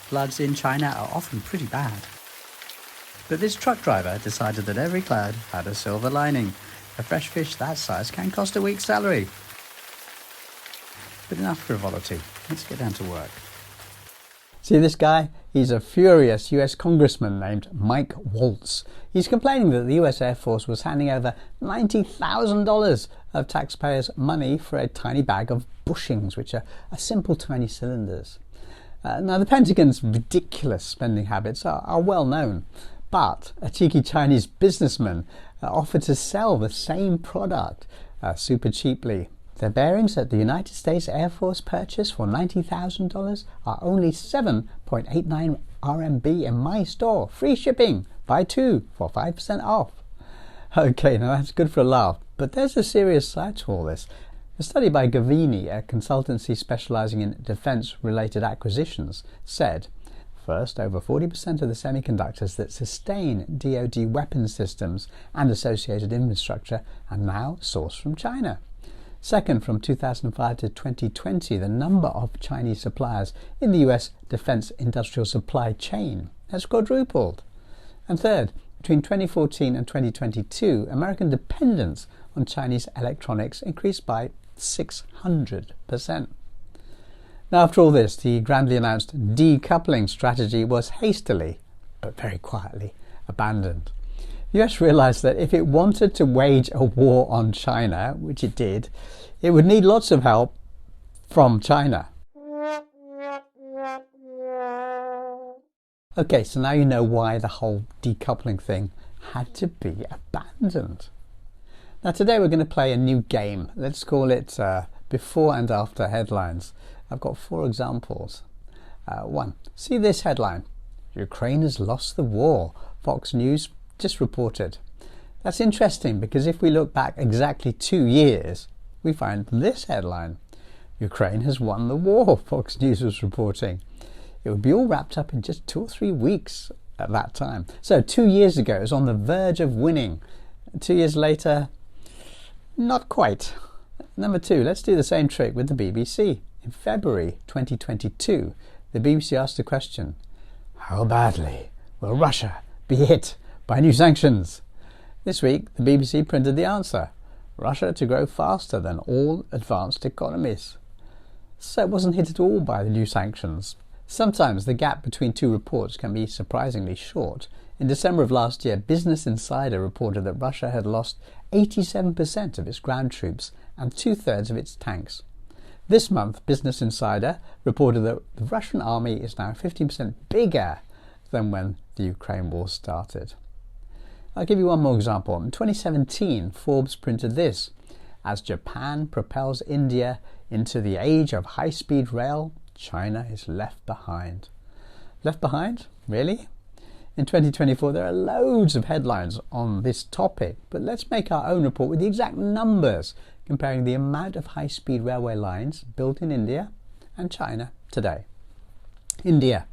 floods in China are often pretty bad. But this truck driver decided that every cloud had a silver lining. A fresh fish that size can cost a week's salary. But enough frivolity. Let's get down to work. See this guy? He's a furious US congressman named Mike Waltz. He's complaining that the US Air Force was handing over $90,000 of taxpayers' money for a tiny bag of bushings, which are simple tiny cylinders. Now the Pentagon's ridiculous spending habits are well known, but a cheeky Chinese businessman offered to sell the same product super cheaply. The bearings that the United States Air Force purchased for $90,000 are only 7.89 RMB in my store. Free shipping. Buy two for 5% off. Okay, now that's good for a laugh, but there's a serious side to all this. A study by Gavini, a consultancy specializing in defense-related acquisitions, said, first, over 40% of the semiconductors that sustain DoD weapons systems and associated infrastructure are now sourced from China. Second, from 2005 to 2020, the number of Chinese suppliers in the US defense industrial supply chain has quadrupled. And third, between 2014 and 2022, American dependence on Chinese electronics increased by 600%. Now, after all this, the grandly announced decoupling strategy was hastily, but very quietly, abandoned. The US realized that if it wanted to wage a war on China, which it did, it would need lots of help from China. Okay, so now you know why the whole decoupling thing had to be abandoned. Now today we're going to play a new game. Let's call it before and after headlines. I've got 4 examples. 1. See this headline. Ukraine has lost the war. Fox News just reported. That's interesting because if we look back exactly 2 years, we find this headline. Ukraine has won the war, Fox News was reporting. It would be all wrapped up in just 2 or 3 weeks at that time. So 2 years ago, it was on the verge of winning. 2 years later, not quite. Number 2, let's do the same trick with the BBC. In February 2022, the BBC asked the question, how badly will Russia be hit by new sanctions? This week, the BBC printed the answer. Russia to grow faster than all advanced economies. So it wasn't hit at all by the new sanctions. Sometimes the gap between 2 reports can be surprisingly short. In December of last year, Business Insider reported that Russia had lost 87% of its ground troops and 2/3 of its tanks. This month, Business Insider reported that the Russian army is now 15% bigger than when the Ukraine war started. I'll give you one more example. In 2017, Forbes printed this. As Japan propels India into the age of high-speed rail, China is left behind. Left behind? Really? In 2024, there are loads of headlines on this topic, but let's make our own report with the exact numbers, comparing the amount of high-speed railway lines built in India and China today. India,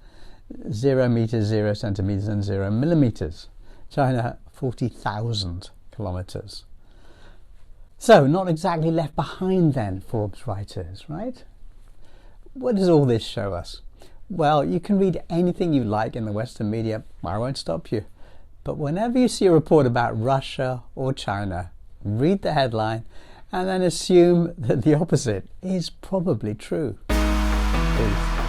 0 meters, 0 centimeters, and 0 millimeters. China, 40,000 kilometers. So, not exactly left behind then, Forbes writers, right? What does all this show us? Well, you can read anything you like in the Western media. I won't stop you. But whenever you see a report about Russia or China, read the headline and then assume that the opposite is probably true. Peace.